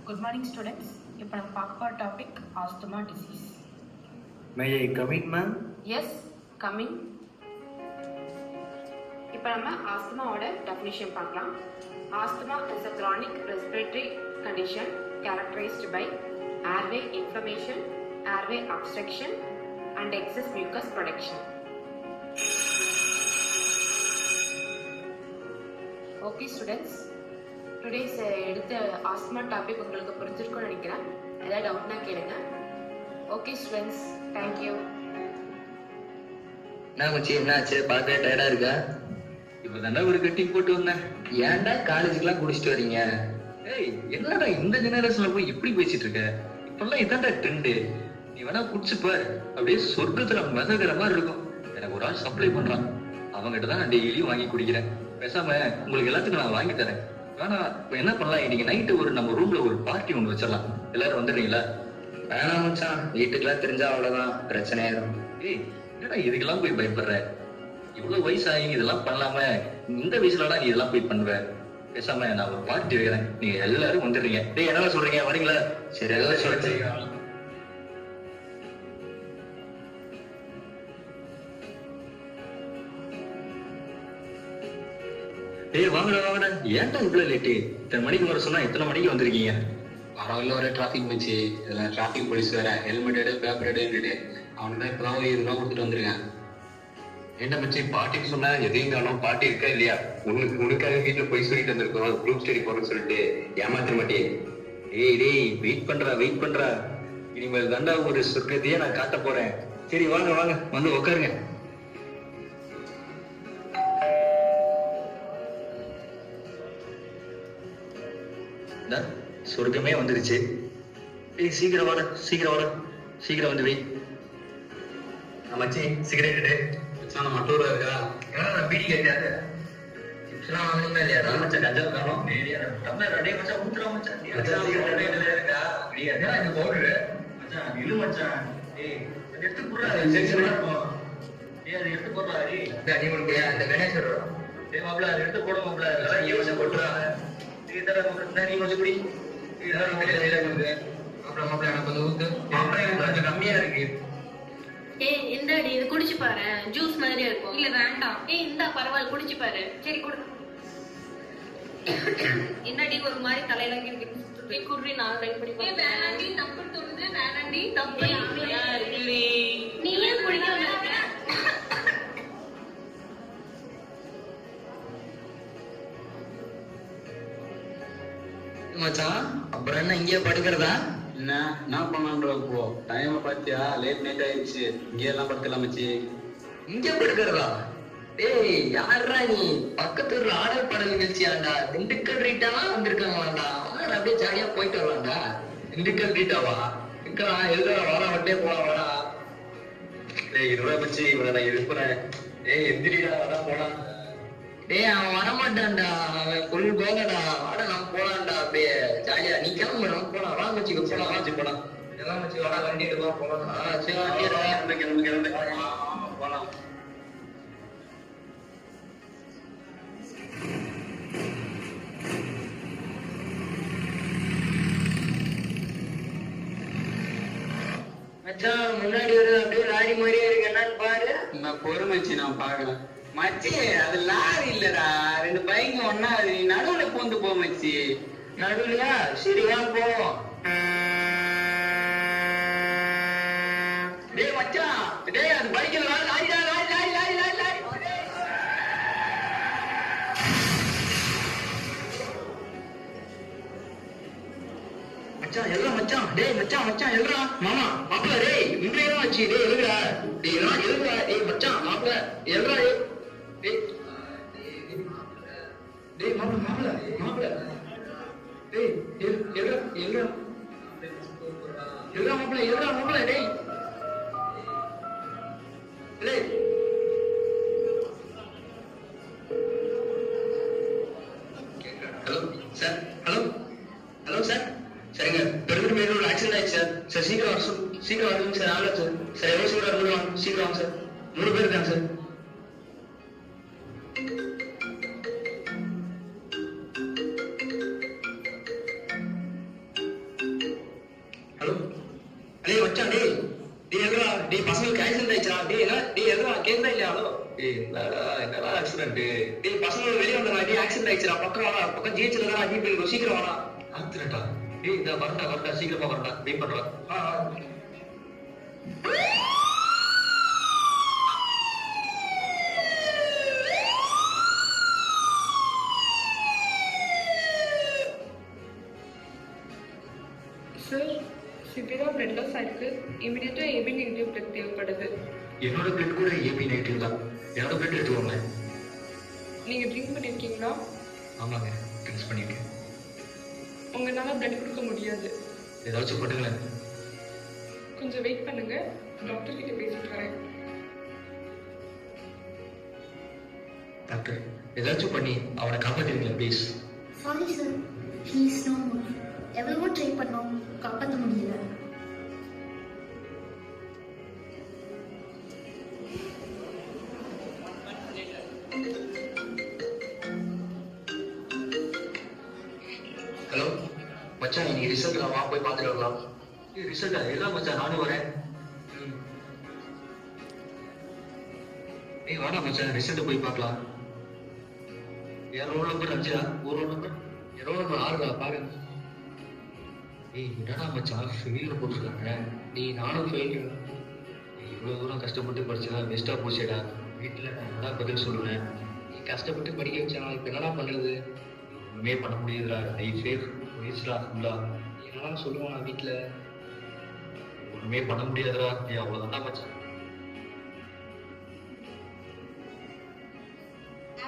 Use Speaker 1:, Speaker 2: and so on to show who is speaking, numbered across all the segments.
Speaker 1: Good morning, students. இப்போ நம்ம பார்க்க போகிற topic asthma disease.
Speaker 2: May I come in, ma'am?
Speaker 1: Yes, coming. இப்போ நம்ம ஆஸ்துமாவோட டெஃபினிஷன் பார்க்கலாம். Asthma is a chronic respiratory condition characterized by airway inflammation, airway obstruction, and excess mucus production. Okay, students. Today's எடுத்த asthma topic உங்களுக்கு புரிஞ்சிருக்கும்னு நினைக்கிறேன். ஏதாவது டவுட்னா கேளுங்க. Okay students, thank you.
Speaker 3: என்ன மச்சி, என்னாச்சு? பார்க்க டயர்டா இருக்கா?
Speaker 2: இப்பதாண்டா ஒரு கட்டிங் போட்டு வந்தேன்.
Speaker 3: ஏன்டா காலேஜுக்குலாம் குடிச்சிட்டு வரீங்க?
Speaker 2: ஏய், என்னடா இந்த ஜெனரேஷன்ல போய் எப்படி பேசிட்டு இருக்க? இப்பெல்லாம் இதாண்டா ட்ரெண்டு. நீ வேணா குடிச்சு பாரு, அப்படியே சொர்க்கத்துல மிதக்கிற மாதிரி இருக்கும். எனக்கு ஒரு ஆள் சப்ளை பண்றான், அவங்ககிட்ட தான் நான் டெய்லியும் வாங்கி குடிக்கிறேன். பேசாம உங்களுக்கு எல்லாத்துக்கும் நான் வாங்கி தரேன். ஆனா இப்ப என்ன பண்ணலாம், இன்னைக்கு நைட்டு நம்ம ரூம்ல ஒரு பார்ட்டி ஒன்று வச்சிடலாம். எல்லாரும் வந்துடுறீங்களா?
Speaker 3: வேணாம் மச்சான், வீட்டுக்குலாம் தெரிஞ்சா அவ்வளவுதான் பிரச்சனை ஆயிரும்.
Speaker 2: ஏய், என்னடா இதுக்கெல்லாம் போய் பயப்படுற? இவ்வளவு வயசாகி இதெல்லாம் பண்ணலாம இந்த வயசுலதான் நீ இதெல்லாம் போய் பண்ணுவ. பேசாம நான் ஒரு பார்ட்டி வைக்கிறேன், நீங்க எல்லாரும் வந்துடுறீங்க. டேய், என்ன சொல்றீங்க, வரீங்களா?
Speaker 3: சரி, எல்லாம் சொல்லுங்க.
Speaker 2: டேய், வாங்கடா. ஏன்டா இவ்வளவு லேட்டு? இத்தனை மணிக்கு வர சொன்னா எத்தனை மணிக்கு வந்திருக்கீங்க?
Speaker 4: பரவாயில்ல, ஒரு டிராஃபிக் வச்சு இதெல்லாம் டிராஃபிக் போலீஸ் வேற ஹெல்மெட் எடு, பேப்பர் எடுன்னு அவனுக்கு தான் இப்பதான் ஒரு 20 ரூபா கொடுத்துட்டு வந்திருக்கேன்.
Speaker 5: என்ன மச்சி, பாட்டின்னு சொன்னா எதையும் காணும். பாட்டி இருக்கா இல்லையா? உனக்காக வீட்டுல போய் சொல்லிட்டு வந்திருக்கோம், குரூப் ஸ்டடி போறேன்னு சொல்லிட்டு ஏமாத்த மாட்டேன்.
Speaker 2: டேய், வெயிட் பண்றா. இனிமேல் தாண்டா ஒரு சொர்க்கத்தையே நான் காட்ட போறேன். சரி, வாங்க வந்து உட்காருங்க. சொர்க்கமே வந்துருச்சு. ஏய், சீக்கிரம் வாட வந்து வை.
Speaker 5: மச்சி, சிகரெட் எடு.
Speaker 4: மச்சான், நம்ம டூரா இருக்கா?
Speaker 5: நான் பீடி கேட்டாரு.
Speaker 3: சிப்ஸ்லாம் வாங்கணுமா இல்லையா?
Speaker 2: மச்சான், கஞ்சா காணும். டம்ளர் அடே மச்சான், ஊத்துறா மச்சான்.
Speaker 5: இருக்கா?
Speaker 2: இது போடுற மச்சான், இழு மச்சான். ஏய், அதை எடுத்து போடுறா. ஏய், அதை எடுத்து போடுறா.
Speaker 3: நீ உனக்கு அந்த கணேசர்
Speaker 2: ஏய் மாப்ள, அதை எடுத்து போட மாப்ள. அதெல்லாம் ஏன் மச்சான் போட்டுறா? நீ தர மாப்ள, நீ கொஞ்சம் குடி.
Speaker 3: அப்புறம் மாப்பிள்ள எனக்கு கொஞ்சம் ஊத்து.
Speaker 2: கொஞ்சம் கம்மியா இருக்கு.
Speaker 6: ஏய், இந்தாடி, இது குடிச்சு பாரு, ஜூஸ் மாதிரியா இருக்கும். இல்ல வேண்டாம். ஏய், இந்தா, பரவாயில்ல, குடிச்சு பாரு. சரி, குடு. என்னடி ஒரு மாதிரி தலையில இருக்கு? குர்ரி, நான் ட்ரை பண்ணி பாரு. வேணாண்டி, தப்பு தோணுது. வேணாண்டி, தப்பு இருக்குடி. நீ ஏன் குடிக்காம இருக்க?
Speaker 3: மச்சான், அப்புறம் என்ன இங்கேயே படுக்கிறதா?
Speaker 4: என்ன பண்ணலான்ற? இப்போ டைம் பாத்தியா? லேட் நைட் ஆயிடுச்சு. இங்கே எல்லாம் படுக்கலாம் மச்சி.
Speaker 3: இங்க படுக்கிறதா? டேய், யாரா நீ? பக்கத்து ஊர்ல ஆடல் பாடல் நிகழ்ச்சியாண்டா. திண்டுக்கல் ரீட்டாலாம் வந்திருக்காங்களாண்டா. அவன் அப்படியே ஜாலியா போயிட்டு வரலாம்டா.
Speaker 2: திண்டுக்கல் ரீட்டாவா? இருக்கலாம், எதுக்காக வாடா, வட்டே போலாம், வாடா. டேய், இருவா மச்சி, இவனை நான் எழுப்புறேன். ஏய், எந்திரிடா, வாடா போலாம்.
Speaker 3: டேய், அவன் வரமாட்டான்டா. அவன் ஃபுல் கோகடா. வாடா, நம்ம போலாம்டா. அப்படியே ஜாலியா நீ கிளம்பு, நம்ம போலாம். வா மச்சி, போலாம்.
Speaker 2: மச்சி போலாம்.
Speaker 3: எல்லாம் மச்சி, வாடா, வண்டி எடுப்பா போலாம். சரி,
Speaker 2: கிளம்பு. போலாம்.
Speaker 3: மச்சான், முன்னாடி ஒரு அப்படியே லாரி மாதிரியே இருக்கு, என்னன்னு பாரு.
Speaker 4: நான் பொறுமச்சி, நான் பாக்கல. மச்சி, அது லாரி இல்லடா, 2 பைக் ஒன்னா. அது நீ நடுவுல பூந்து போ மச்சி.
Speaker 3: நடுவுலையா? சரி, வா போவோம்.
Speaker 2: டேய் மச்சான், டேய், அது பைக்கில் லாரி. மச்சான், எல்லாம் மச்சான். டேய் மச்சான், எல்லாம் மாமா மாப்பிள்ள. டேய், இன்றைய வச்சு. டேய், எழுதுடா. டேய், எல்லாம் எழுதுடா. டேய் மச்சான், மாப்பிள்ள எழுதுடா. டேய் டேய் மாப்பிள்ள. டேய், எழுதுடா மாப்பிள்ள. டேய் டேய். Hello sir. சரிங்க, பெருமிட்டு மேல ஒரு ஆக்சிடென்ட் ஆயிடுச்சு சார். சார், சீக்கிரம் வரணும் சார். ஆகல சார். சார், எவ்வளவு சீக்கிரம் வாங்க. சீக்கிரம் வாங்க சார். 3 பேர் இருக்காங்க சார்.
Speaker 3: டேய் மச்சான் டேய் டேய் எதுடா டேய் பசங்களுக்கு ஆக்சிடென்ட் ஆயிடுச்சா டேய் என்ன டேய் எதுடா கேக்குதா இல்லையா ஹலோ
Speaker 2: ஏய் என்னடா ஆக்சிடென்ட்?
Speaker 3: டேய் பசங்க வெளிய வந்தா டேய் ஆக்சிடென்ட் ஆயிடுச்சுடா பக்கம் வாடா பக்கம் ஜிஹெச்ல தான் அட்மிட் பண்ணிக்கோ சீக்கிரம் வாடா
Speaker 2: ஆக்சிடென்ட்டா? ஏய் இந்த வரட்டா சீக்கிரமா வரட்டா, வெயிட் பண்றா.
Speaker 6: சார் சிவியரா பிளட் லாஸ் ஆயிருக்கு. இமிடியேட்டா ஏபி நெகட்டிவ் பிளட் தேவைப்படுது.
Speaker 2: என்னோட பிளட் கூட ஏபி நெகட்டிவ் தான். என்னோட பிளட் எடுத்துக்கோங்க.
Speaker 6: நீங்க ட்ரிங்க் பண்ணிருக்கீங்களா?
Speaker 2: ஆமாங்க, ட்ரிங்க்ஸ் பண்ணிருக்கேன்.
Speaker 6: உங்களால பிளட் கொடுக்க முடியாது.
Speaker 2: ஏதாச்சும் பண்ணுங்களேன்.
Speaker 6: கொஞ்சம் வெயிட் பண்ணுங்க, டாக்டர் கிட்ட பேசிட்டு வரேன்.
Speaker 2: டாக்டர் ஏதாச்சும் பண்ணி அவனை காப்பாற்றுவீங்களா please?
Speaker 7: Sorry sir, he's no more. எவ்வளவோ ட்ரை பண்ணோம், காப்பாற்ற முடியல.
Speaker 3: ஹலோ மச்சான் இன்னைக்கு ரிசல்ட் வா போய் பார்த்துட்டு வரலாம்.
Speaker 2: ஏய் ரிசல்ட்டா? எல்லாம் மச்சான் நானும் வரேன். ஏய் வாடா மச்சான், ரிசல்ட் போய் பார்க்கலாம். என் ரோல் நம்பர் 5 ஒரு ரோல் நம்பர் என் ரோல் நம்பர் 6 பாருங்க. ஏய் என்னடா மச்சான் ஃபெயிலியர் போட்டுருக்காங்க.
Speaker 3: நீ நானும் ஃபெயில்.
Speaker 2: இவ்வளோ தூரம் கஷ்டப்பட்டு படிச்சா வேஸ்ட்டாக போச்சேடா. வீட்டில் நான் என்னடா பதில் சொல்லுவேன்?
Speaker 3: நீ கஷ்டப்பட்டு படிக்க வச்சா இப்போ என்னடா பண்றது?
Speaker 2: ஒன்றுமே பண்ண முடியுதுடா. லைஃபே வேஸ்டா ஃபுல்லா.
Speaker 3: என்னடா சொல்லுவான் வீட்டில்?
Speaker 2: ஒன்றுமே பண்ண முடியாதுடா. ஏன் அவ்வளோதான்டா மச்சான்.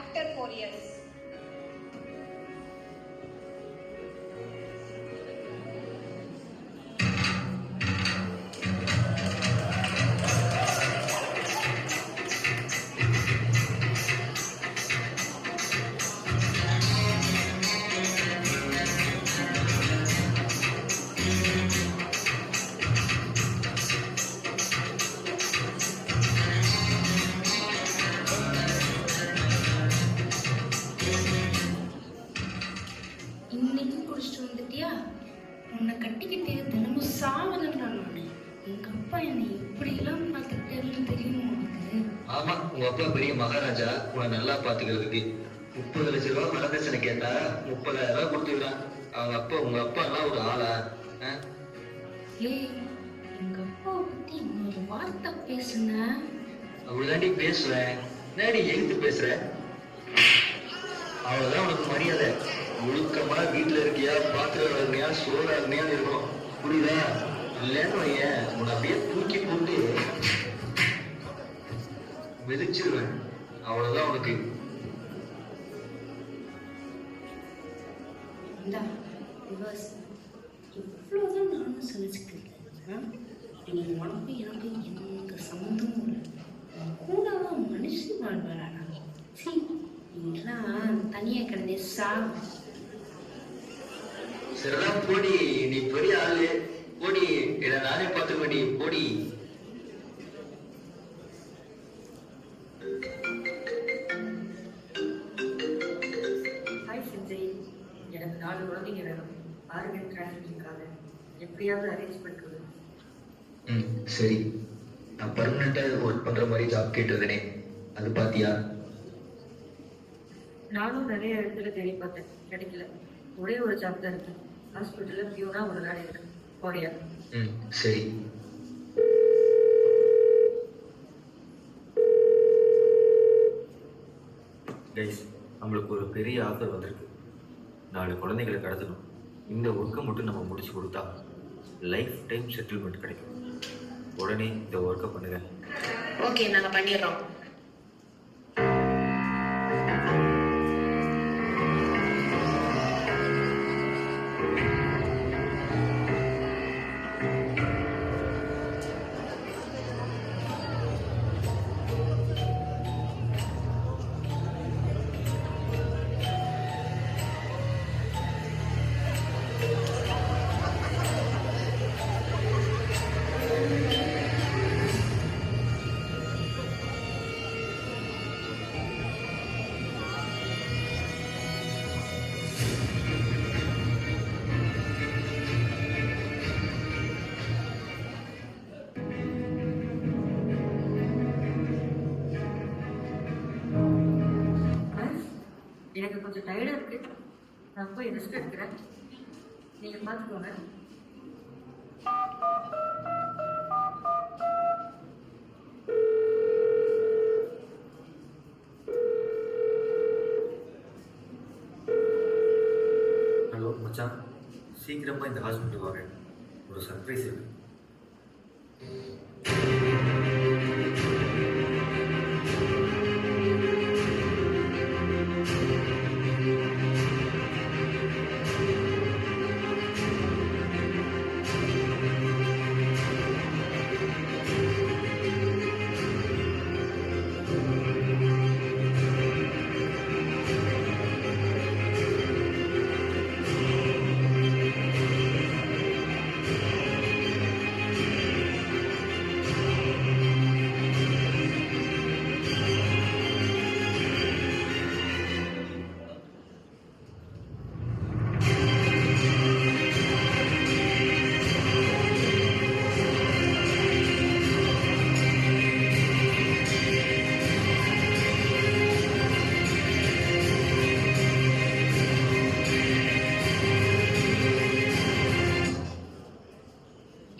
Speaker 8: After 4 years.
Speaker 7: இன்னைக்கு குடிச்சிட்டு வந்துட்டியா? உன்னை கட்டிக்கிட்டே தினமும் சாவணும் நான். எங்க அப்பா என்னை எப்படியெல்லாம் பார்த்துக்கிட்டேன்னு தெரியுமா உனக்கு?
Speaker 2: ஆமா, உங்க அப்பா பெரிய மகாராஜா. உன்னை நல்லா பாத்துக்கிறதுக்கு 30 லட்சம் ரூபாய் வரதட்சணை கேட்டா 30,000 ரூபாய் கொடுத்துக்கிறான். உங்க அப்பா எல்லாம் ஒரு ஆளா?
Speaker 7: ஏய், எங்க அப்பாவை பத்தி இன்னொரு வார்த்தை பேசுன
Speaker 2: அப்படிதாண்டி பேசுவேன். என்னடி எழுத்து பேசுற? அவ்வளவுதான் உனக்கு மரியாதை. ஒழுக்கமா வீட்டுல இருக்கியா, பாத்திரம் இருக்கியா, சோறா இருக்கியா இருக்கணும். புரியுதா? இல்லைன்னு வையன் உன்னை அப்படியே தூக்கி போட்டு மிதிச்சிருவேன். அவ்வளவுதான் உனக்கு.
Speaker 7: இந்தா, ரிவர்ஸ். இவ்வளோதான் நானும் சமைச்சுக்கிறேன். நீ உனக்கு எனக்கு எந்த சம்மந்தமும் இல்லை. கூடவா மனுஷன் வாழ்வாரா? சீ, நீங்களாம் தனியாக கிடந்தே
Speaker 2: சரிதான் போடி, நீ பெரிய ஆளு போடி. இதை நானே பார்த்துக்கடி போடி.
Speaker 9: ஹாய் சஞ்சய், எனக்கு 4 குழந்தைங்க வேணும். ஆர்கன் டிரான்ஸ்பிளேஷனுக்காக எப்படியாவது அரேஞ்ச் பண்ணிக்கொடு.
Speaker 2: சரி. நான் பர்மனண்டா ஒர்க் பண்ற மாதிரி ஜாப் கேட்டிருந்தேனே, அது பாத்தியா?
Speaker 9: நானும் நிறைய இடத்துல தேடி பார்த்தேன், கிடைக்கல. ஒரே ஒரு ஜாப் தான் இருக்கு. ஹாஸ்பிட்டல்ல பியூனா ஒரு நாள் இருக்கு. போறியா?
Speaker 2: சரி.
Speaker 10: கைஸ், நம்மளுக்கு ஒரு பெரிய ஆஃபர் வந்திருக்கு. 4 குழந்தைகளை கடத்தணும். இந்த ஒர்க்கை மட்டும் நம்ம முடிச்சு கொடுத்தா லைஃப் டைம் செட்டில்மெண்ட் கிடைக்கும். உடனே இந்த ஒர்க்கை பண்ணுங்க.
Speaker 1: ஓகே, நாங்க பண்ணிடுறோம்.
Speaker 9: எனக்கு கொஞ்சம் டயர்டாக இருக்கு, நான் போய் ரெஸ்ட் எடுக்கிறேன், நீங்கள் பார்த்துக்கோங்க.
Speaker 10: ஹலோ மச்சான், சீக்கிரமாக இந்த ஹாஸ்பிட்டல் வாங்க, ஒரு சர்ப்ரைஸ் இருக்கு.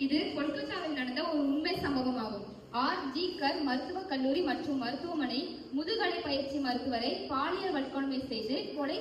Speaker 6: இது கொல்கத்தாவில் நடந்த ஒரு உண்மை சம்பவமாகும். R.G. கர் மருத்துவக் கல்லூரி மற்றும் மருத்துவமனை முதுகலை பயிற்சி மருத்துவரை பாலியல் வன்கொடுமை செய்து கொலை